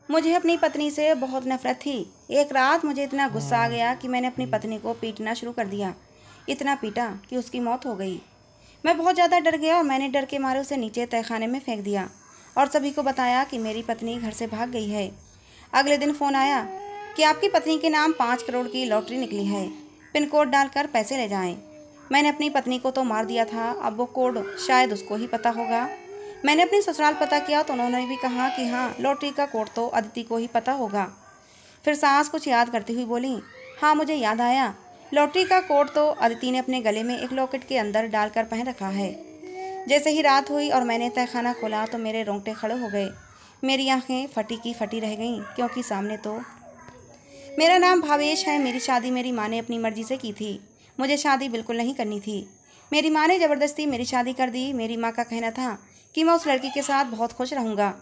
मुझे अपनी पत्नी से बहुत नफरत थी। एक रात मुझे इतना गुस्सा आ गया कि मैंने अपनी पत्नी को पीटना शुरू कर दिया। इतना पीटा कि उसकी मौत हो गई। मैं बहुत ज़्यादा डर गया और मैंने डर के मारे उसे नीचे तहखाने में फेंक दिया और सभी को बताया कि मेरी पत्नी घर से भाग गई है। अगले दिन फ़ोन आया कि आपकी पत्नी के नाम 5 करोड़ की लॉटरी निकली है, पिन कोड डालकर पैसे ले जाएं। मैंने अपनी पत्नी को तो मार दिया था, अब वो कोड शायद उसको ही पता होगा। मैंने अपनी ससुराल पता किया तो उन्होंने भी कहा कि हाँ, लॉटरी का कोड तो अदिति को ही पता होगा। फिर सास कुछ याद करती हुई बोली, हाँ मुझे याद आया, लॉटरी का कोड तो अदिति ने अपने गले में एक लॉकेट के अंदर डालकर पहन रखा है। जैसे ही रात हुई और मैंने तहखाना खोला तो मेरे रोंगटे खड़े हो गए। मेरी आंखें फटी की फटी रह गईं, क्योंकि सामने तो मेरा नाम भावेश है। मेरी शादी मेरी माँ ने अपनी मर्जी से की थी। मुझे शादी बिल्कुल नहीं करनी थी। मेरी माँ ने ज़बरदस्ती मेरी शादी कर दी। मेरी माँ का कहना था कि मैं उस लड़की के साथ बहुत खुश रहूँगा।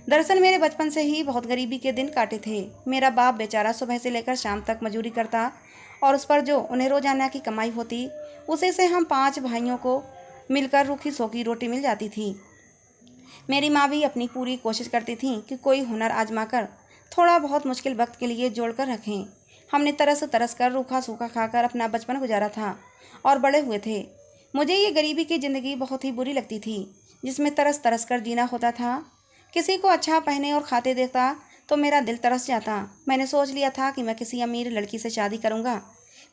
दरअसल मेरे बचपन से ही बहुत गरीबी के दिन काटे थे। मेरा बाप बेचारा सुबह से लेकर शाम तक मजूरी करता और उस पर जो उन्हें रोजाना की कमाई होती, उसे से हम 5 भाइयों को मिलकर रूखी सूखी रोटी मिल जाती थी। मेरी माँ भी अपनी पूरी कोशिश करती थी कि कोई हुनर आजमाकर थोड़ा बहुत मुश्किल वक्त के लिए जोड़ कर रखें। हमने तरस तरस कर रूखा सूखा खाकर अपना बचपन गुजारा था और बड़े हुए थे। मुझे ये गरीबी की ज़िंदगी बहुत ही बुरी लगती थी, जिसमें तरस तरस कर जीना होता था। किसी को अच्छा पहने और खाते देखता तो मेरा दिल तरस जाता। मैंने सोच लिया था कि मैं किसी अमीर लड़की से शादी करूँगा।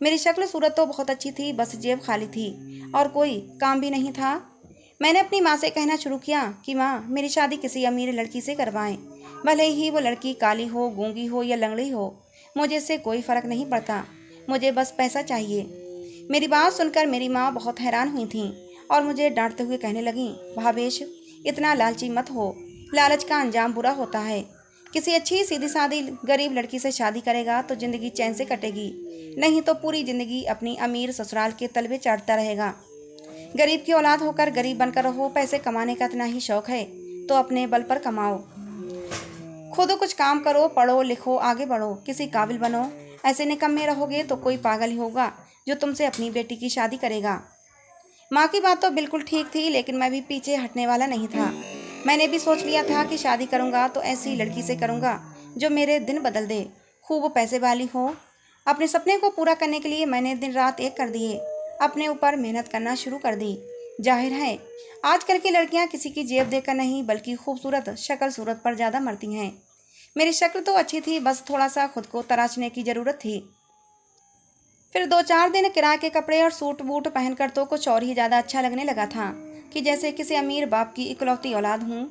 मेरी शक्ल सूरत तो बहुत अच्छी थी, बस जेब खाली थी और कोई काम भी नहीं था। मैंने अपनी माँ से कहना शुरू किया कि माँ, मेरी शादी किसी अमीर लड़की से करवाएं। भले ही वो लड़की काली हो, गूंगी हो या लंगड़ी हो, मुझे इससे कोई फर्क नहीं पड़ता। मुझे बस पैसा चाहिए। मेरी बात सुनकर मेरी माँ बहुत हैरान हुई थी और मुझे डांटते हुए कहने लगी, भावेश, इतना लालची मत हो। लालच का अंजाम बुरा होता है। किसी अच्छी सीधी सादी गरीब लड़की से शादी करेगा तो जिंदगी चैन से कटेगी, नहीं तो पूरी जिंदगी अपनी अमीर ससुराल के तलवे चाटता रहेगा। गरीब की औलाद होकर गरीब बनकर रहो। पैसे कमाने का इतना ही शौक है तो अपने बल पर कमाओ, खुद कुछ काम करो, पढ़ो लिखो, आगे बढ़ो, किसी काबिल बनो। ऐसे निकम्मे रहोगे तो कोई पागल ही होगा जो तुमसे अपनी बेटी की शादी करेगा। माँ की बात तो बिल्कुल ठीक थी, लेकिन मैं भी पीछे हटने वाला नहीं था। मैंने भी सोच लिया था कि शादी करूँगा तो ऐसी लड़की से करूँगा जो मेरे दिन बदल दे, खूब पैसे वाली हो। अपने सपने को पूरा करने के लिए मैंने दिन रात एक कर दिए, अपने ऊपर मेहनत करना शुरू कर दी। जाहिर है आजकल की लड़कियां किसी की जेब देखकर नहीं बल्कि खूबसूरत शक्ल सूरत पर ज़्यादा मरती हैं। मेरी शक्ल तो अच्छी थी, बस थोड़ा सा खुद को तराशने की ज़रूरत थी। फिर 2-4 दिन किराए के कपड़े और सूट बूट पहनकर तो कुछ और ही ज़्यादा अच्छा लगने लगा था, कि जैसे किसी अमीर बाप की इकलौती औलाद हूँ।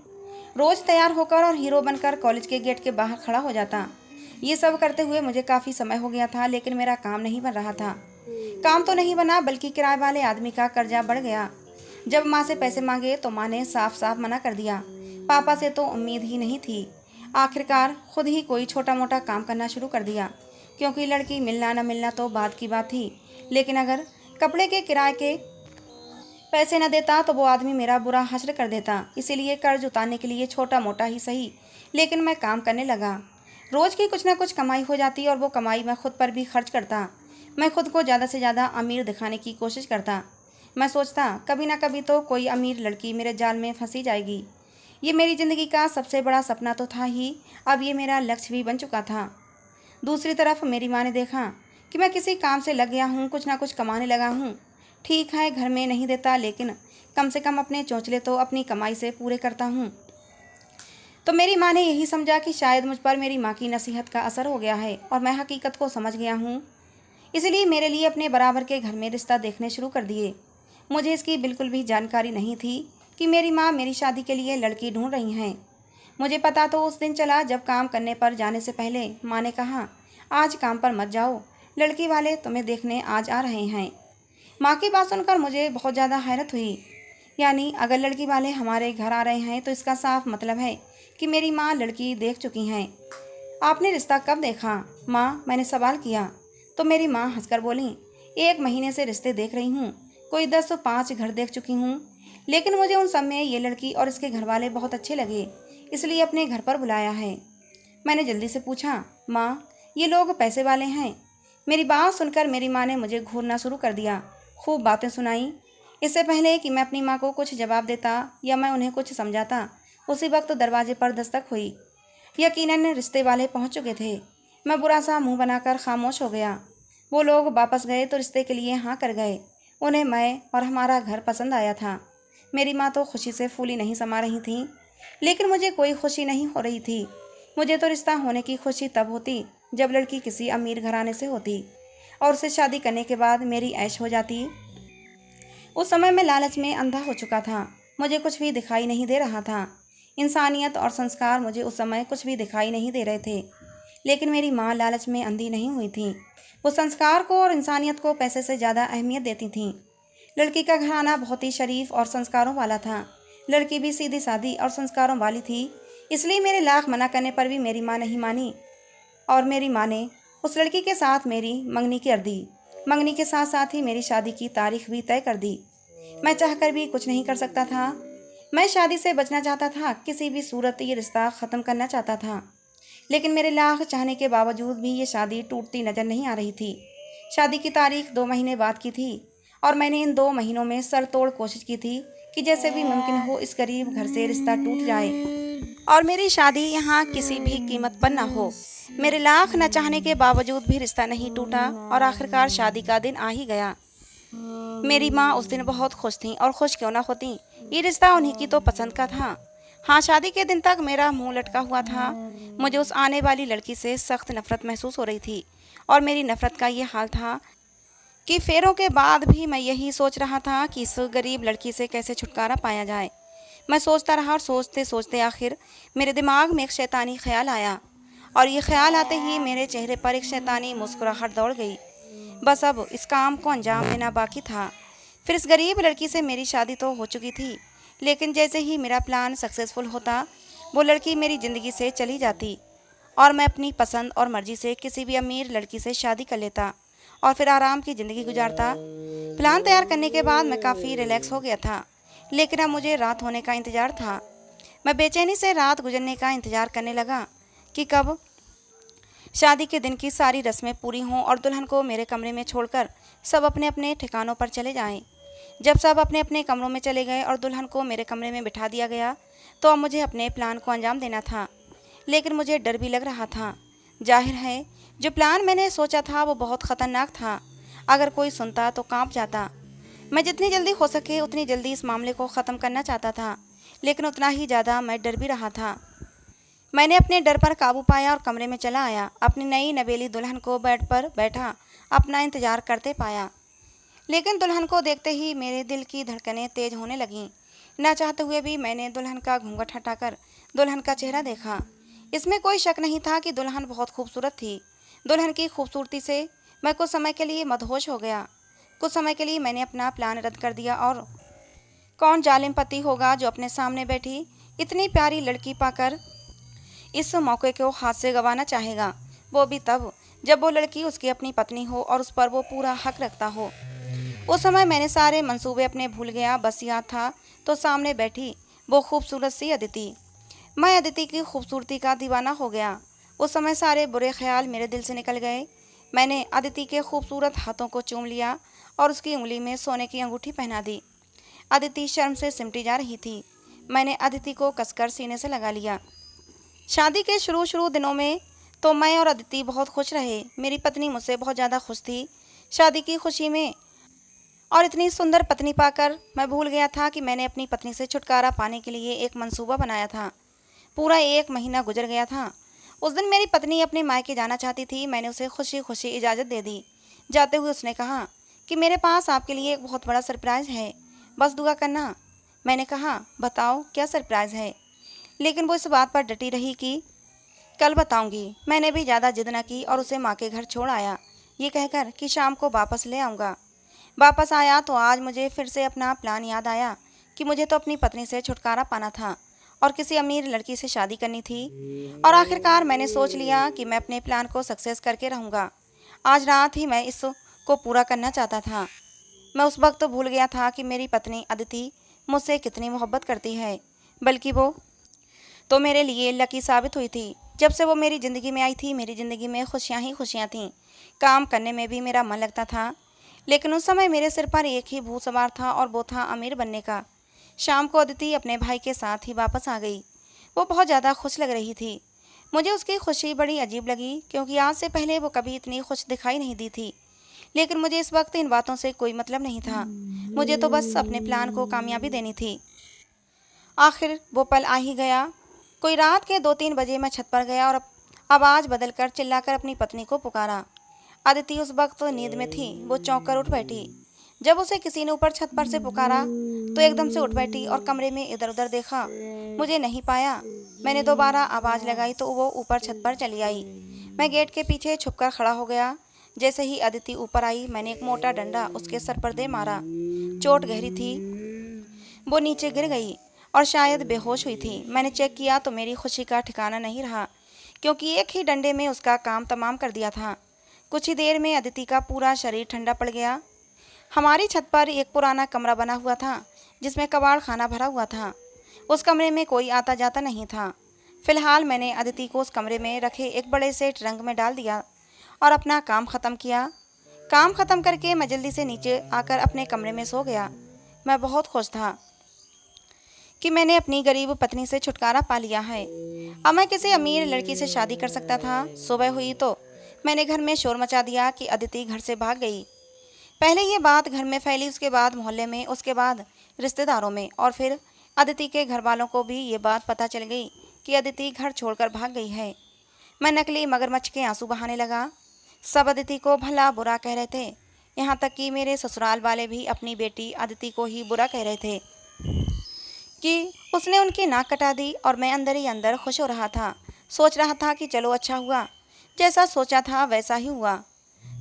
रोज़ तैयार होकर और हीरो बनकर कॉलेज के गेट के बाहर खड़ा हो जाता। ये सब करते हुए मुझे काफ़ी समय हो गया था, लेकिन मेरा काम नहीं बन रहा था। काम तो नहीं बना, बल्कि किराए वाले आदमी का कर्जा बढ़ गया। जब माँ से पैसे मांगे तो माँ ने साफ साफ मना कर दिया। पापा से तो उम्मीद ही नहीं थी। आखिरकार खुद ही कोई छोटा मोटा काम करना शुरू कर दिया, क्योंकि लड़की मिलना न मिलना तो बात की बात थी। लेकिन अगर कपड़े के किराए के पैसे न देता तो वो आदमी मेरा बुरा हश्र कर देता। इसीलिए कर्ज उतारने के लिए छोटा मोटा ही सही, लेकिन मैं काम करने लगा। रोज़ की कुछ ना कुछ कमाई हो जाती और वो कमाई मैं खुद पर भी खर्च करता। मैं खुद को ज़्यादा से ज़्यादा अमीर दिखाने की कोशिश करता। मैं सोचता कभी ना कभी तो कोई अमीर लड़की मेरे जाल में फंसी जाएगी। ये मेरी ज़िंदगी का सबसे बड़ा सपना तो था ही, अब ये मेरा लक्ष्य भी बन चुका था। दूसरी तरफ मेरी माँ ने देखा कि मैं किसी काम से लग गया हूँ, कुछ ना कुछ कमाने लगा हूँ। ठीक है, घर में नहीं देता, लेकिन कम से कम अपने चौंचले तो अपनी कमाई से पूरे करता हूँ। तो मेरी माँ ने यही समझा कि शायद मुझ पर मेरी माँ की नसीहत का असर हो गया है और मैं हकीकत को समझ गया हूँ। इसलिए मेरे लिए अपने बराबर के घर में रिश्ता देखने शुरू कर दिए। मुझे इसकी बिल्कुल भी जानकारी नहीं थी कि मेरी माँ मेरी शादी के लिए लड़की ढूंढ रही हैं। मुझे पता तो उस दिन चला जब काम करने पर जाने से पहले माँ ने कहा, आज काम पर मत जाओ, लड़की वाले तुम्हें देखने आज आ रहे हैं। माँ की बात सुनकर मुझे बहुत ज़्यादा हैरत हुई। यानी अगर लड़की वाले हमारे घर आ रहे हैं तो इसका साफ मतलब है कि मेरी माँ लड़की देख चुकी हैं। आपने रिश्ता कब देखा माँ, मैंने सवाल किया। तो मेरी माँ हंसकर बोली, 1 महीने से रिश्ते देख रही हूँ, कोई 10-5 घर देख चुकी हूँ, लेकिन मुझे उन सब में ये लड़की और इसके घर वाले बहुत अच्छे लगे, इसलिए अपने घर पर बुलाया है। मैंने जल्दी से पूछा, माँ, ये लोग पैसे वाले हैं? मेरी बात सुनकर मेरी माँ ने मुझे घूरना शुरू कर दिया, खूब बातें सुनाई। इससे पहले कि मैं अपनी माँ को कुछ जवाब देता या मैं उन्हें कुछ समझाता, उसी वक्त दरवाजे पर दस्तक हुई। यकीनन रिश्ते वाले पहुंच चुके थे। मैं बुरा सा मुंह बनाकर खामोश हो गया। वो लोग वापस गए तो रिश्ते के लिए हाँ कर गए। उन्हें मैं और हमारा घर पसंद आया था। मेरी माँ तो खुशी से फूली नहीं समा रही थी, लेकिन मुझे कोई खुशी नहीं हो रही थी। मुझे तो रिश्ता होने की खुशी तब होती जब लड़की किसी अमीर घराने से होती और उससे शादी करने के बाद मेरी ऐश हो जाती। उस समय मैं लालच में अंधा हो चुका था। मुझे कुछ भी दिखाई नहीं दे रहा था। इंसानियत और संस्कार मुझे उस समय कुछ भी दिखाई नहीं दे रहे थे। लेकिन मेरी माँ लालच में अंधी नहीं हुई थी। वो संस्कार को और इंसानियत को पैसे से ज़्यादा अहमियत देती थीं। लड़की का घराना बहुत ही शरीफ और संस्कारों वाला था। लड़की भी सीधी सादी और संस्कारों वाली थी। इसलिए मेरे लाख मना करने पर भी मेरी माँ नहीं मानी और मेरी माँ ने उस लड़की के साथ मेरी मंगनी कर दी। मंगनी के साथ साथ ही मेरी शादी की तारीख भी तय कर दी। मैं चाहकर भी कुछ नहीं कर सकता था। मैं शादी से बचना चाहता था, किसी भी सूरत ये रिश्ता ख़त्म करना चाहता था। लेकिन मेरे लाख चाहने के बावजूद भी ये शादी टूटती नज़र नहीं आ रही थी। शादी की तारीख 2 महीने बाद की थी और मैंने इन 2 महीनों में सर तोड़ कोशिश की थी कि जैसे भी मुमकिन हो इस गरीब घर से रिश्ता टूट जाए और मेरी शादी यहाँ किसी भी कीमत पर न हो। मेरे लाख न चाहने के बावजूद भी रिश्ता नहीं टूटा और आखिरकार शादी का दिन आ ही गया। मेरी माँ उस दिन बहुत खुश थी और खुश क्यों ना होती, ये रिश्ता उन्हीं की तो पसंद का था। हाँ, शादी के दिन तक मेरा मुंह लटका हुआ था। मुझे उस आने वाली लड़की से सख्त नफरत महसूस हो रही थी और मेरी नफरत का ये हाल था कि फेरों के बाद भी मैं यही सोच रहा था कि इस गरीब लड़की से कैसे छुटकारा पाया जाए। मैं सोचता रहा और सोचते सोचते आखिर मेरे दिमाग में एक शैतानी ख्याल आया और ये ख्याल आते ही मेरे चेहरे पर एक शैतानी मुस्कुराहट दौड़ गई। बस अब इस काम को अंजाम देना बाकी था। फिर इस गरीब लड़की से मेरी शादी तो हो चुकी थी, लेकिन जैसे ही मेरा प्लान सक्सेसफुल होता वो लड़की मेरी ज़िंदगी से चली जाती और मैं अपनी पसंद और मर्जी से किसी भी अमीर लड़की से शादी कर लेता और फिर आराम की ज़िंदगी गुजारता। प्लान तैयार करने के बाद मैं काफ़ी रिलैक्स हो गया था, लेकिन अब मुझे रात होने का इंतज़ार था। मैं बेचैनी से रात गुजरने का इंतज़ार करने लगा कि कब शादी के दिन की सारी रस्में पूरी हों और दुल्हन को मेरे कमरे में छोड़कर सब अपने अपने ठिकानों पर चले जाएं। जब सब अपने अपने कमरों में चले गए और दुल्हन को मेरे कमरे में बिठा दिया गया तो अब मुझे अपने प्लान को अंजाम देना था। लेकिन मुझे डर भी लग रहा था। जाहिर है जो प्लान मैंने सोचा था वो बहुत ख़तरनाक था। अगर कोई सुनता तो कांप जाता। मैं जितनी जल्दी हो सके उतनी जल्दी इस मामले को ख़त्म करना चाहता था, लेकिन उतना ही ज़्यादा मैं डर भी रहा था। मैंने अपने डर पर काबू पाया और कमरे में चला आया। अपनी नई नवेली दुल्हन को बेड पर बैठा अपना इंतज़ार करते पाया, लेकिन दुल्हन को देखते ही मेरे दिल की धड़कनें तेज होने लगीं। न चाहते हुए भी मैंने दुल्हन का घूंघट हटाकर दुल्हन का चेहरा देखा। इसमें कोई शक नहीं था कि दुल्हन बहुत खूबसूरत थी। दुल्हन की खूबसूरती से मैं कुछ समय के लिए मदहोश हो गया। कुछ समय के लिए मैंने अपना प्लान रद्द कर दिया और कौन जालिम पति होगा जो अपने सामने बैठी इतनी प्यारी लड़की पाकर इस मौके को हाथ से गंवाना चाहेगा, वो भी तब जब वो लड़की उसकी अपनी पत्नी हो और उस पर वो पूरा हक रखता हो। उस समय मैंने सारे मंसूबे अपने भूल गया। बस याद था तो सामने बैठी वो खूबसूरत सी अदिति। मैं अदिति की खूबसूरती का दीवाना हो गया। उस समय सारे बुरे ख्याल मेरे दिल से निकल गए। मैंने अदिति के खूबसूरत हाथों को चूम लिया और उसकी उंगली में सोने की अंगूठी पहना दी। अदिति शर्म से सिमटी जा रही थी। मैंने अदिति को कसकर सीने से लगा लिया। शादी के शुरू दिनों में तो मैं और अदिति बहुत खुश रहे। मेरी पत्नी मुझसे बहुत ज़्यादा खुश थी। शादी की खुशी में और इतनी सुंदर पत्नी पाकर मैं भूल गया था कि मैंने अपनी पत्नी से छुटकारा पाने के लिए एक मंसूबा बनाया था। पूरा 1 महीना गुजर गया था। उस दिन मेरी पत्नी अपने मायके जाना चाहती थी। मैंने उसे खुशी खुशी इजाज़त दे दी। जाते हुए उसने कहा कि मेरे पास आपके लिए एक बहुत बड़ा सरप्राइज़ है, बस दुआ करना। मैंने कहा बताओ क्या सरप्राइज़ है, लेकिन वो इस बात पर डटी रही कि कल बताऊंगी। मैंने भी ज़्यादा जिद न की और उसे माँ के घर छोड़ आया, ये कहकर कि शाम को वापस ले आऊँगा। वापस आया तो आज मुझे फिर से अपना प्लान याद आया कि मुझे तो अपनी पत्नी से छुटकारा पाना था और किसी अमीर लड़की से शादी करनी थी। और आखिरकार मैंने सोच लिया कि मैं अपने प्लान को सक्सेस करके रहूँगा। आज रात ही मैं इसको पूरा करना चाहता था। मैं उस वक्त तो भूल गया था कि मेरी पत्नी अदिति मुझसे कितनी मोहब्बत करती है, बल्कि वो तो मेरे लिए लकी साबित हुई थी। जब से वो मेरी ज़िंदगी में आई थी मेरी ज़िंदगी में खुशियाँ ही खुशियाँ थीं। काम करने में भी मेरा मन लगता था, लेकिन उस समय मेरे सिर पर एक ही भूत सवार था और वो था अमीर बनने का। शाम को अदिति अपने भाई के साथ ही वापस आ गई। वो बहुत ज़्यादा खुश लग रही थी। मुझे उसकी खुशी बड़ी अजीब लगी, क्योंकि आज से पहले वो कभी इतनी खुश दिखाई नहीं दी थी। लेकिन मुझे इस वक्त इन बातों से कोई मतलब नहीं था। मुझे तो बस अपने प्लान को कामयाबी देनी थी। आखिर वो पल आ ही गया। कोई रात के 2-3 बजे मैं छत पर गया और आवाज़ बदलकर चिल्लाकर अपनी पत्नी को पुकारा। अदिति उस वक्त नींद में थी। वो चौंक कर उठ बैठी। जब उसे किसी ने ऊपर छत पर से पुकारा तो एकदम से उठ बैठी और कमरे में इधर उधर देखा। मुझे नहीं पाया। मैंने दोबारा आवाज़ लगाई तो वो ऊपर छत पर चली आई। मैं गेट के पीछे छुपकर खड़ा हो गया। जैसे ही अदिति ऊपर आई, मैंने एक मोटा डंडा उसके सर पर दे मारा। चोट गहरी थी। वो नीचे गिर गई और शायद बेहोश हुई थी। मैंने चेक किया तो मेरी खुशी का ठिकाना नहीं रहा, क्योंकि एक ही डंडे में उसका काम तमाम कर दिया था। कुछ ही देर में अदिति का पूरा शरीर ठंडा पड़ गया। हमारी छत पर एक पुराना कमरा बना हुआ था, जिसमें कबाड़ खाना भरा हुआ था। उस कमरे में कोई आता जाता नहीं था। फिलहाल मैंने अदिति को उस कमरे में रखे एक बड़े से ट्रंक में डाल दिया और अपना काम ख़त्म किया। काम ख़त्म करके मैं जल्दी से नीचे आकर अपने कमरे में सो गया। मैं बहुत खुश था कि मैंने अपनी गरीब पत्नी से छुटकारा पा लिया है। अब मैं किसी अमीर लड़की से शादी कर सकता था। सुबह हुई तो मैंने घर में शोर मचा दिया कि अदिति घर से भाग गई। पहले ये बात घर में फैली, उसके बाद मोहल्ले में, उसके बाद रिश्तेदारों में, और फिर अदिति के घर वालों को भी ये बात पता चल गई कि अदिति घर छोड़कर भाग गई है। मैं नकली मगरमच्छ के आंसू बहाने लगा। सब अदिति को भला बुरा कह रहे थे। यहाँ तक कि मेरे ससुराल वाले भी अपनी बेटी अदिति को ही बुरा कह रहे थे कि उसने उनकी नाक कटा दी। और मैं अंदर ही अंदर खुश हो रहा था। सोच रहा था कि चलो अच्छा हुआ, जैसा सोचा था वैसा ही हुआ।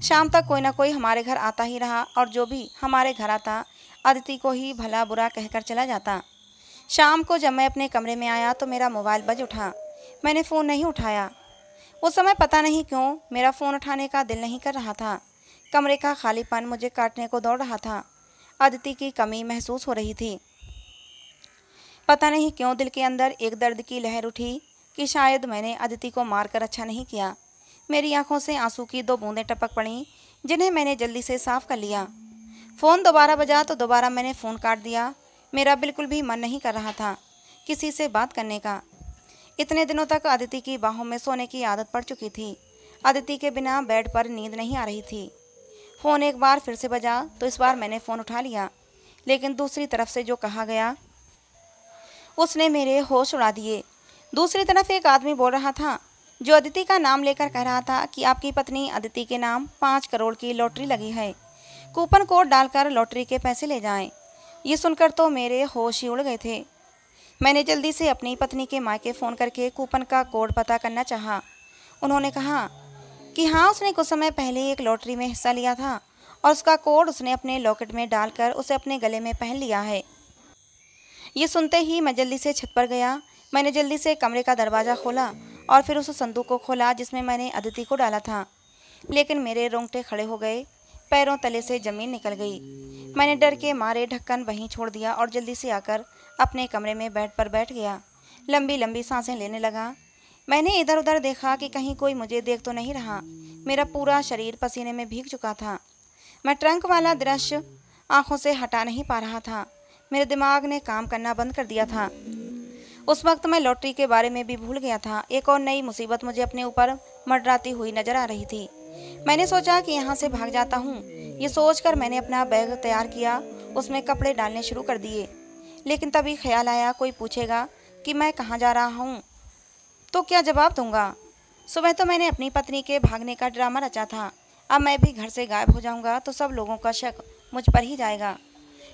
शाम तक कोई ना कोई हमारे घर आता ही रहा, और जो भी हमारे घर आता अदिति को ही भला बुरा कहकर चला जाता। शाम को जब मैं अपने कमरे में आया तो मेरा मोबाइल बज उठा। मैंने फ़ोन नहीं उठाया। उस समय पता नहीं क्यों मेरा फ़ोन उठाने का दिल नहीं कर रहा था। कमरे का खालीपन मुझे काटने को दौड़ रहा था। अदिति की कमी महसूस हो रही थी। पता नहीं क्यों दिल के अंदर एक दर्द की लहर उठी कि शायद मैंने अदिति को मारकर अच्छा नहीं किया। मेरी आंखों से आंसू की 2 बूंदें टपक पड़ीं, जिन्हें मैंने जल्दी से साफ कर लिया। फ़ोन दोबारा बजा तो दोबारा मैंने फ़ोन काट दिया। मेरा बिल्कुल भी मन नहीं कर रहा था किसी से बात करने का। इतने दिनों तक अदिति की बाहों में सोने की आदत पड़ चुकी थी। अदिति के बिना बेड पर नींद नहीं आ रही थी। फ़ोन एक बार फिर से बजा तो इस बार मैंने फ़ोन उठा लिया, लेकिन दूसरी तरफ से जो कहा गया उसने मेरे होश उड़ा दिए। दूसरी तरफ एक आदमी बोल रहा था, जो अदिति का नाम लेकर कह रहा था कि आपकी पत्नी अदिति के नाम 5 करोड़ की लॉटरी लगी है, कूपन कोड डालकर लॉटरी के पैसे ले जाएं। ये सुनकर तो मेरे होश ही उड़ गए थे। मैंने जल्दी से अपनी पत्नी के मायके फ़ोन करके कूपन का कोड पता करना चाहा। उन्होंने कहा कि हाँ, उसने कुछ समय पहले एक लॉटरी में हिस्सा लिया था और उसका कोड उसने अपने लॉकेट में डालकर उसे अपने गले में पहन लिया है। ये सुनते ही मैं जल्दी से छत पर गया। मैंने जल्दी से कमरे का दरवाज़ा खोला और फिर उस संदूक को खोला जिसमें मैंने अदिति को डाला था। लेकिन मेरे रोंगटे खड़े हो गए, पैरों तले से ज़मीन निकल गई। मैंने डर के मारे ढक्कन वहीं छोड़ दिया और जल्दी से आकर अपने कमरे में बेड पर बैठ गया। लंबी लंबी सांसें लेने लगा। मैंने इधर उधर देखा कि कहीं कोई मुझे देख तो नहीं रहा। मेरा पूरा शरीर पसीने में भीग चुका था। मैं ट्रंक वाला दृश्य आंखों से हटा नहीं पा रहा था। मेरे दिमाग ने काम करना बंद कर दिया था। उस वक्त मैं लॉटरी के बारे में भी भूल गया था। एक और नई मुसीबत मुझे अपने ऊपर मंडराती हुई नजर आ रही थी। मैंने सोचा कि यहाँ से भाग जाता हूँ। ये सोचकर मैंने अपना बैग तैयार किया, उसमें कपड़े डालने शुरू कर दिए। लेकिन तभी ख्याल आया, कोई पूछेगा कि मैं कहाँ जा रहा हूँ तो क्या जवाब दूंगा। सुबह तो मैंने अपनी पत्नी के भागने का ड्रामा रचा था। अब मैं भी घर से गायब हो जाऊंगा तो सब लोगों का शक मुझ पर ही जाएगा।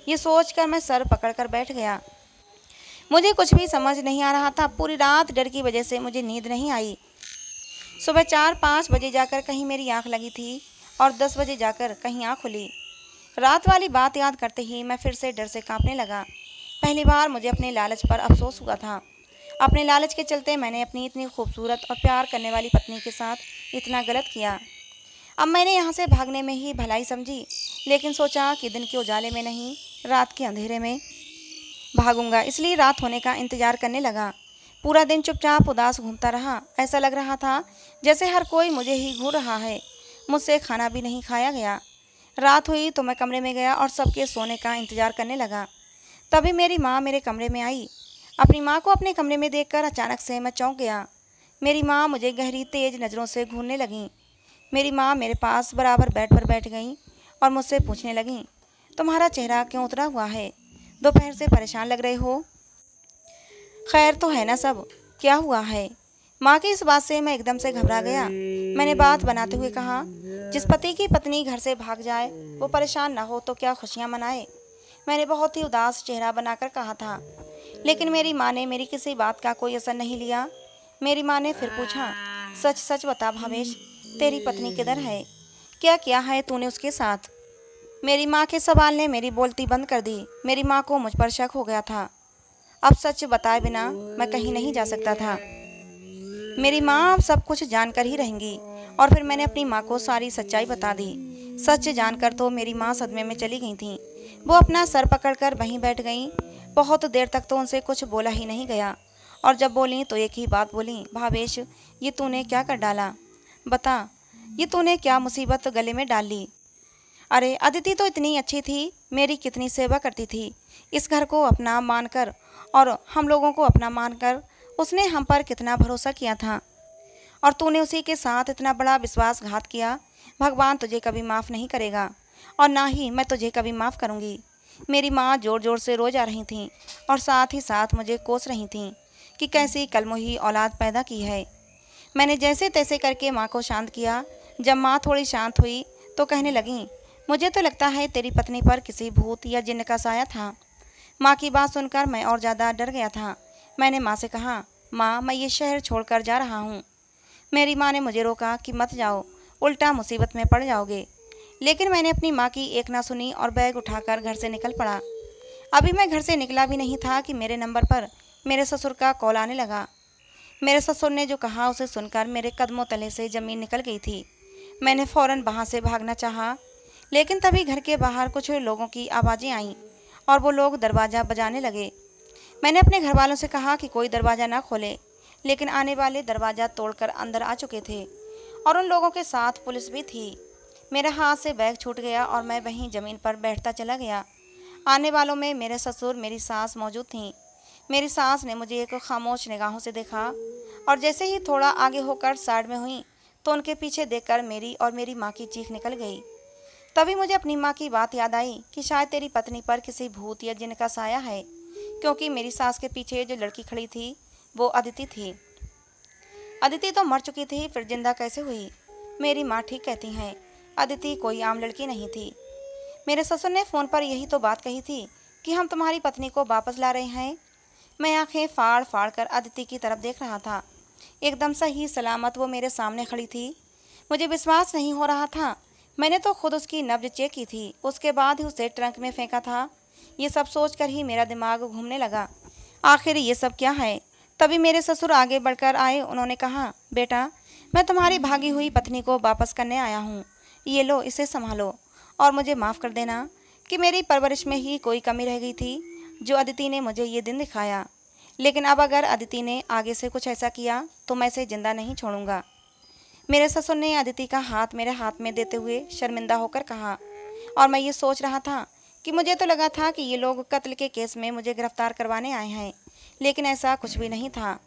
ये सोचकर मैं सर पकड़कर बैठ गया। मुझे कुछ भी समझ नहीं आ रहा था। पूरी रात डर की वजह से मुझे नींद नहीं आई। सुबह 4-5 बजे जाकर कहीं मेरी आंख लगी थी और 10 बजे जाकर कहीं आंख खुली। रात वाली बात याद करते ही मैं फिर से डर से कांपने लगा। पहली बार मुझे अपने लालच पर अफसोस हुआ था। अपने लालच के चलते मैंने अपनी इतनी खूबसूरत और प्यार करने वाली पत्नी के साथ इतना गलत किया। अब मैंने यहाँ से भागने में ही भलाई समझी, लेकिन सोचा कि दिन के उजाले में नहीं, रात के अंधेरे में भागूंगा। इसलिए रात होने का इंतजार करने लगा। पूरा दिन चुपचाप उदास घूमता रहा। ऐसा लग रहा था जैसे हर कोई मुझे ही घूर रहा है। मुझसे खाना भी नहीं खाया गया। रात हुई तो मैं कमरे में गया और सबके सोने का इंतजार करने लगा। तभी मेरी माँ मेरे कमरे में आई। अपनी माँ को अपने कमरे में देखकर अचानक से मैं चौंक गया, मेरी माँ मुझे गहरी तेज नज़रों से घूरने लगीं। मेरी माँ मेरे पास बराबर बेड पर बैठ गईं और मुझसे पूछने लगीं, तुम्हारा चेहरा क्यों उतरा हुआ है? दोपहर से परेशान लग रहे हो। खैर तो है ना सब? क्या हुआ है? माँ की इस बात से मैं एकदम से घबरा गया। मैंने बात बनाते हुए कहा, जिस पति की पत्नी घर से भाग जाए वो परेशान ना हो तो क्या खुशियाँ मनाए। मैंने बहुत ही उदास चेहरा बनाकर कहा था। लेकिन मेरी माँ ने मेरी किसी बात का कोई असर नहीं लिया। मेरी माँ ने फिर पूछा, सच सच बता भावेश, तेरी पत्नी किधर है? क्या किया है तूने उसके साथ? मेरी माँ के सवाल ने मेरी बोलती बंद कर दी। मेरी माँ को मुझ पर शक हो गया था। अब सच बताए बिना मैं कहीं नहीं जा सकता था। मेरी माँ अब सब कुछ जानकर ही रहेंगी। और फिर मैंने अपनी माँ को सारी सच्चाई बता दी। सच जानकर तो मेरी माँ सदमे में चली गई थी। वो अपना सर पकड़कर वहीं बैठ गईं। बहुत देर तक तो उनसे कुछ बोला ही नहीं गया। और जब बोली तो एक ही बात बोली, भावेश, ये तूने क्या कर डाला? बता, ये तूने क्या मुसीबत गले में डाल ली? अरे अदिति तो इतनी अच्छी थी, मेरी कितनी सेवा करती थी। इस घर को अपना मानकर और हम लोगों को अपना मानकर उसने हम पर कितना भरोसा किया था। और तूने उसी के साथ इतना बड़ा विश्वासघात किया। भगवान तुझे कभी माफ़ नहीं करेगा और ना ही मैं तुझे कभी माफ़ करूँगी। मेरी माँ ज़ोर ज़ोर से रो जा रही थीं और साथ ही साथ मुझे कोस रही थीं कि कैसी कलमुही औलाद पैदा की है। मैंने जैसे तैसे करके माँ को शांत किया। जब माँ थोड़ी शांत हुई तो कहने लगीं, मुझे तो लगता है तेरी पत्नी पर किसी भूत या जिन्न का साया था। माँ की बात सुनकर मैं और ज़्यादा डर गया था। मैंने माँ से कहा, माँ, मैं ये शहर छोड़कर जा रहा हूँ। मेरी माँ ने मुझे रोका कि मत जाओ, उल्टा मुसीबत में पड़ जाओगे। लेकिन मैंने अपनी माँ की एक ना सुनी और बैग उठाकर घर से निकल पड़ा। अभी मैं घर से निकला भी नहीं था कि मेरे नंबर पर मेरे ससुर का कॉल आने लगा। मेरे ससुर ने जो कहा उसे सुनकर मेरे कदमों तले से ज़मीन निकल गई थी। मैंने फ़ौरन वहाँ से भागना चाहा, लेकिन तभी घर के बाहर कुछ लोगों की आवाज़ें आईं और वो लोग दरवाज़ा बजाने लगे। मैंने अपने घर वालों से कहा कि कोई दरवाज़ा ना खोले, लेकिन आने वाले दरवाज़ा तोड़कर अंदर आ चुके थे और उन लोगों के साथ पुलिस भी थी। मेरे हाथ से बैग छूट गया और मैं वहीं ज़मीन पर बैठता चला गया। आने वालों में मेरे ससुर, मेरी सास मौजूद थीं। मेरी सास ने मुझे एक खामोश निगाहों से देखा और जैसे ही थोड़ा आगे होकर साइड में हुई तो उनके पीछे देखकर मेरी और मेरी माँ की चीख निकल गई। तभी मुझे अपनी माँ की बात याद आई कि शायद तेरी पत्नी पर किसी भूत या जिन्न का साया है, क्योंकि मेरी सास के पीछे जो लड़की खड़ी थी वो अदिति थी। अदिति तो मर चुकी थी, फिर जिंदा कैसे हुई? मेरी माँ ठीक कहती हैं, अदिति कोई आम लड़की नहीं थी। मेरे ससुर ने फ़ोन पर यही तो बात कही थी कि हम तुम्हारी पत्नी को वापस ला रहे हैं। मैं आंखें फाड़ फाड़ कर अदिति की तरफ देख रहा था। एकदम सही सलामत वो मेरे सामने खड़ी थी। मुझे विश्वास नहीं हो रहा था। मैंने तो खुद उसकी नब्ज चेक की थी, उसके बाद ही उसे ट्रंक में फेंका था। ये सब सोचकर ही मेरा दिमाग घूमने लगा। आखिर ये सब क्या है? तभी मेरे ससुर आगे बढ़कर आए। उन्होंने कहा, बेटा, मैं तुम्हारी भागी हुई पत्नी को वापस करने आया हूँ। ये लो, इसे संभालो और मुझे माफ़ कर देना कि मेरी परवरिश में ही कोई कमी रह गई थी जो अदिति ने मुझे ये दिन दिखाया। लेकिन अब अगर अदिति ने आगे से कुछ ऐसा किया तो मैं इसे जिंदा नहीं छोड़ूंगा। मेरे ससुर ने अदिति का हाथ मेरे हाथ में देते हुए शर्मिंदा होकर कहा। और मैं ये सोच रहा था कि मुझे तो लगा था कि ये लोग कत्ल के केस में मुझे गिरफ्तार करवाने आए हैं, लेकिन ऐसा कुछ भी नहीं था।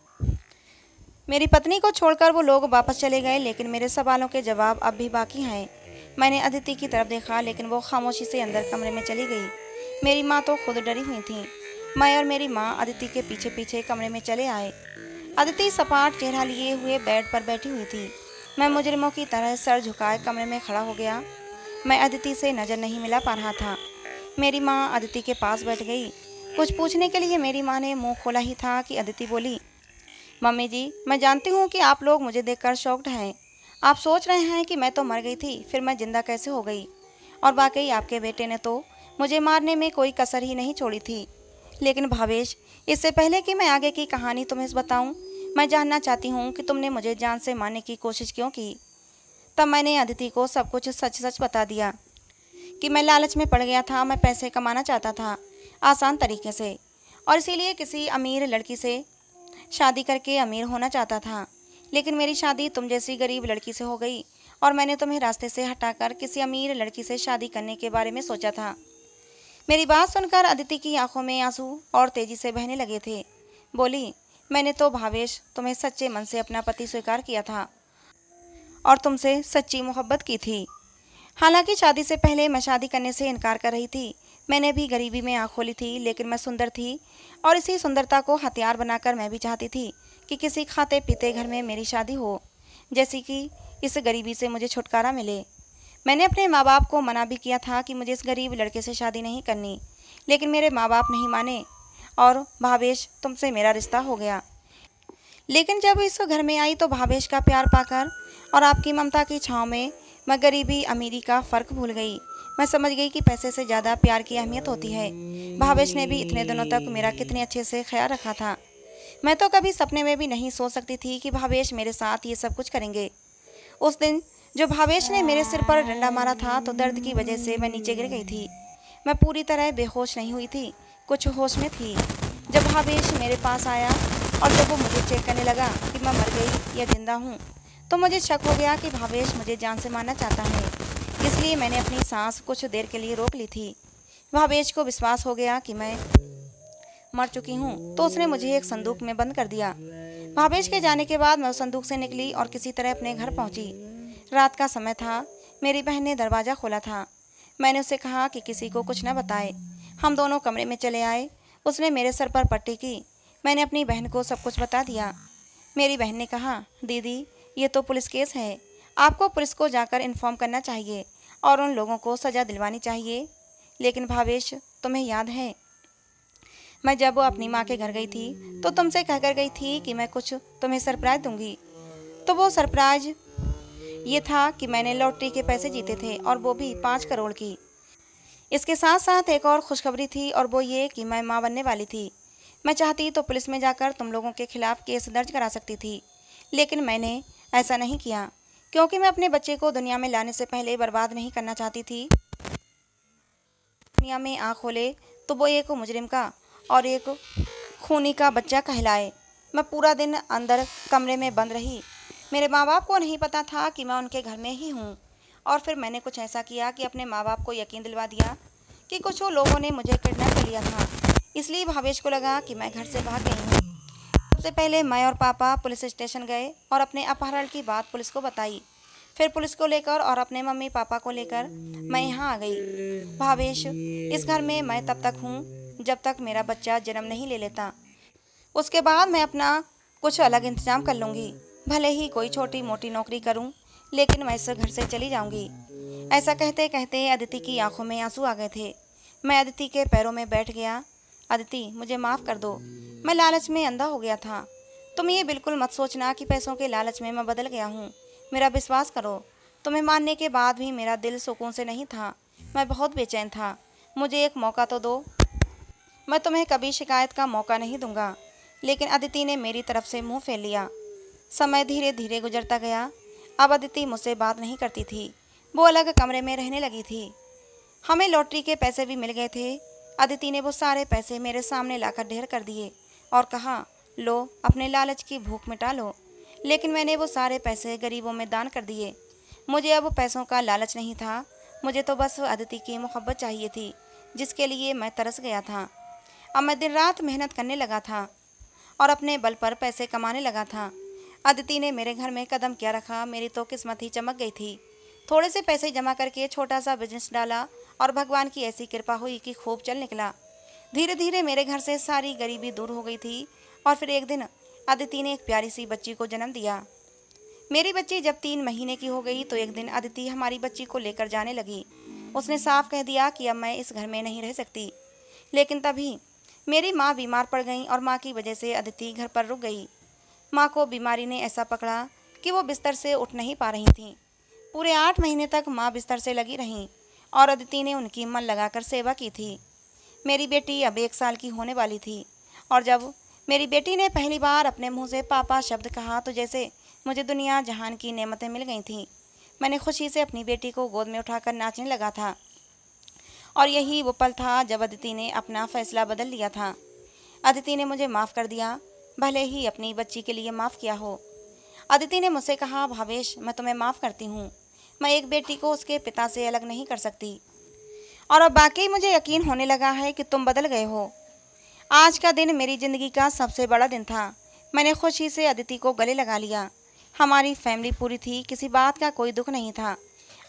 मेरी पत्नी को छोड़कर वो लोग वापस चले गए, लेकिन मेरे सवालों के जवाब अब भी बाकी हैं। मैंने अदिति की तरफ देखा, लेकिन वो खामोशी से अंदर कमरे में चली गई। मेरी माँ तो खुद डरी हुई थी। मैं और मेरी माँ अदिति के पीछे पीछे कमरे में चले आए। अदिति सपाट चेहरा लिए हुए बेड पर बैठी हुई थी। मैं मुजरिमों की तरह सर झुकाए कमरे में खड़ा हो गया। मैं अदिति से नज़र नहीं मिला पा रहा था। मेरी माँ अदिति के पास बैठ गई। कुछ पूछने के लिए मेरी माँ ने मुंह खोला ही था कि अदिति बोली, मम्मी जी, मैं जानती हूँ कि आप लोग मुझे देखकर शॉक्ड हैं। आप सोच रहे हैं कि मैं तो मर गई थी, फिर मैं जिंदा कैसे हो गई। और वाकई आपके बेटे ने तो मुझे मारने में कोई कसर ही नहीं छोड़ी थी। लेकिन भावेश, इससे पहले कि मैं आगे की कहानी तुम्हें बताऊं, मैं जानना चाहती हूँ कि तुमने मुझे जान से मारने की कोशिश क्यों की। तब मैंने अदिति को सब कुछ सच सच बता दिया कि मैं लालच में पड़ गया था। मैं पैसे कमाना चाहता था आसान तरीके से, और इसीलिए किसी अमीर लड़की से शादी करके अमीर होना चाहता था। लेकिन मेरी शादी तुम जैसी गरीब लड़की से हो गई और मैंने तुम्हें रास्ते से हटाकर किसी अमीर लड़की से शादी करने के बारे में सोचा था। मेरी बात सुनकर अदिति की आंखों में आंसू और तेजी से बहने लगे थे। बोली, मैंने तो भावेश तुम्हें सच्चे मन से अपना पति स्वीकार किया था और तुमसे सच्ची मोहब्बत की थी। हालांकि शादी से पहले मैं शादी करने से इनकार कर रही थी। मैंने भी गरीबी में आँख खोली थी, लेकिन मैं सुंदर थी और इसी सुंदरता को हथियार बनाकर मैं भी चाहती थी कि किसी खाते पीते घर में मेरी शादी हो, जैसे कि इस गरीबी से मुझे छुटकारा मिले। मैंने अपने माँ बाप को मना भी किया था कि मुझे इस गरीब लड़के से शादी नहीं करनी, लेकिन मेरे माँ बाप नहीं माने और भावेश तुमसे मेरा रिश्ता हो गया। लेकिन जब इस घर में आई तो भावेश का प्यार पाकर और आपकी ममता की छाँव में मैं गरीबी अमीरी का फ़र्क भूल गई। मैं समझ गई कि पैसे से ज़्यादा प्यार की अहमियत होती है। भावेश ने भी इतने दिनों तक मेरा कितने अच्छे से ख्याल रखा था। मैं तो कभी सपने में भी नहीं सोच सकती थी कि भावेश मेरे साथ ये सब कुछ करेंगे। उस दिन जो भावेश ने मेरे सिर पर डंडा मारा था तो दर्द की वजह से मैं नीचे गिर गई थी। मैं पूरी तरह बेहोश नहीं हुई थी, कुछ होश में थी। जब भावेश मेरे पास आया और जब वो मुझे चेक करने लगा कि मैं मर गई या जिंदा हूँ, तो मुझे शक हो गया कि भावेश मुझे जान से मारना चाहता है। इसलिए मैंने अपनी सांस कुछ देर के लिए रोक ली थी। भावेश को विश्वास हो गया कि मैं मर चुकी हूँ, तो उसने मुझे एक संदूक में बंद कर दिया। भावेश के जाने के बाद मैं उस संदूक से निकली और किसी तरह अपने घर पहुँची। रात का समय था। मेरी बहन ने दरवाज़ा खोला था। मैंने उससे कहा कि किसी को कुछ न बताए। हम दोनों कमरे में चले आए। उसने मेरे सर पर पट्टी की। मैंने अपनी बहन को सब कुछ बता दिया। मेरी बहन ने कहा, दीदी ये तो पुलिस केस है, आपको पुलिस को जाकर इन्फॉर्म करना चाहिए और उन लोगों को सज़ा दिलवानी चाहिए। लेकिन भावेश, तुम्हें याद है मैं जब अपनी माँ के घर गई थी तो तुमसे कहकर गई थी कि मैं कुछ तुम्हें सरप्राइज दूंगी। तो वो सरप्राइज ये था कि मैंने लॉटरी के पैसे जीते थे और वो भी 5 करोड़ की। इसके साथ साथ एक और खुशखबरी थी और वो ये कि मैं माँ बनने वाली थी। मैं चाहती तो पुलिस में जाकर तुम लोगों के खिलाफ केस दर्ज करा सकती थी, लेकिन मैंने ऐसा नहीं किया क्योंकि मैं अपने बच्चे को दुनिया में लाने से पहले बर्बाद नहीं करना चाहती थी। दुनिया में आँख खोले तो वो एक मुजरिम का और एक खूनी का बच्चा कहलाए। मैं पूरा दिन अंदर कमरे में बंद रही। मेरे माँ बाप को नहीं पता था कि मैं उनके घर में ही हूँ। और फिर मैंने कुछ ऐसा किया कि अपने माँ बाप को यकीन दिलवा दिया कि कुछ लोगों ने मुझे किडनैप कर लिया था। इसलिए भावेश को लगा कि मैं घर से भाग गई हूँ। सबसे पहले मैं और पापा पुलिस स्टेशन गए और अपने अपहरण की बात पुलिस को बताई। फिर पुलिस को लेकर और अपने मम्मी पापा को लेकर मैं यहाँ आ गई। भावेश, इस घर में मैं तब तक हूँ जब तक मेरा बच्चा जन्म नहीं ले लेता। उसके बाद मैं अपना कुछ अलग इंतजाम कर लूँगी। भले ही कोई छोटी मोटी नौकरी करूँ, लेकिन मैं इस घर से चली जाऊँगी। ऐसा कहते कहते अदिति की आंखों में आंसू आ गए थे। मैं अदिति के पैरों में बैठ गया। अदिति, मुझे माफ़ कर दो। मैं लालच में अंधा हो गया था। तुम ये बिल्कुल मत सोचना कि पैसों के लालच में मैं बदल गया हूँ। मेरा विश्वास करो, तुम्हें मानने के बाद भी मेरा दिल सुकून से नहीं था। मैं बहुत बेचैन था। मुझे एक मौका तो दो। मैं तुम्हें कभी शिकायत का मौका नहीं दूंगा। लेकिन अदिति ने मेरी तरफ से मुंह फेर लिया। समय धीरे धीरे गुजरता गया। अब अदिति मुझसे बात नहीं करती थी। वो अलग कमरे में रहने लगी थी। हमें लॉटरी के पैसे भी मिल गए थे। अदिति ने वो सारे पैसे मेरे सामने लाकर ढेर कर दिए और कहा, लो अपने लालच की भूख मिटा लो। लेकिन मैंने वो सारे पैसे गरीबों में दान कर दिए। मुझे अब पैसों का लालच नहीं था। मुझे तो बस अदिति की मोहब्बत चाहिए थी, जिसके लिए मैं तरस गया था। अब मैं दिन रात मेहनत करने लगा था और अपने बल पर पैसे कमाने लगा था। अदिति ने मेरे घर में कदम क्या रखा, मेरी तो किस्मत ही चमक गई थी। थोड़े से पैसे जमा करके छोटा सा बिजनेस डाला और भगवान की ऐसी कृपा हुई कि खूब चल निकला। धीरे धीरे मेरे घर से सारी गरीबी दूर हो गई थी। और फिर एक दिन अदिति ने एक प्यारी सी बच्ची को जन्म दिया। मेरी बच्ची जब 3 महीने की हो गई तो एक दिन अदिति हमारी बच्ची को लेकर जाने लगी। उसने साफ कह दिया कि अब मैं इस घर में नहीं रह सकती। लेकिन तभी मेरी माँ बीमार पड़ गई और माँ की वजह से अदिति घर पर रुक गई। माँ को बीमारी ने ऐसा पकड़ा कि वो बिस्तर से उठ नहीं पा रही थीं। पूरे 8 महीने तक माँ बिस्तर से लगी रहीं और अदिति ने उनकी मन लगाकर सेवा की थी। मेरी बेटी अब 1 साल की होने वाली थी और जब मेरी बेटी ने पहली बार अपने मुंह से पापा शब्द कहा तो जैसे मुझे दुनिया जहान की नेमतें मिल गई थीं। मैंने खुशी से अपनी बेटी को गोद में उठाकर नाचने लगा था। और यही वो पल था जब अदिति ने अपना फैसला बदल लिया था। अदिति ने मुझे माफ़ कर दिया, भले ही अपनी बच्ची के लिए माफ़ किया हो। अदिति ने मुझसे कहा, भावेश मैं तुम्हें माफ़ करती हूँ। मैं एक बेटी को उसके पिता से अलग नहीं कर सकती। और अब वाकई मुझे यकीन होने लगा है कि तुम बदल गए हो। आज का दिन मेरी ज़िंदगी का सबसे बड़ा दिन था। मैंने खुशी से अदिति को गले लगा लिया। हमारी फैमिली पूरी थी, किसी बात का कोई दुख नहीं था।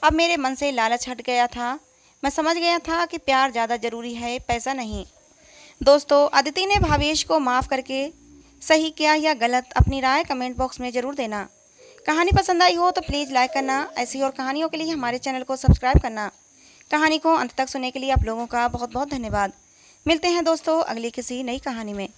अब मेरे मन से लालच हट गया था। मैं समझ गया था कि प्यार ज़्यादा ज़रूरी है, पैसा नहीं। दोस्तों, अदिति ने भावेश को माफ़ करके सही किया या गलत, अपनी राय कमेंट बॉक्स में ज़रूर देना। कहानी पसंद आई हो तो प्लीज़ लाइक करना। ऐसी और कहानियों के लिए हमारे चैनल को सब्सक्राइब करना। कहानी को अंत तक सुनने के लिए आप लोगों का बहुत बहुत धन्यवाद। मिलते हैं दोस्तों अगली किसी नई कहानी में।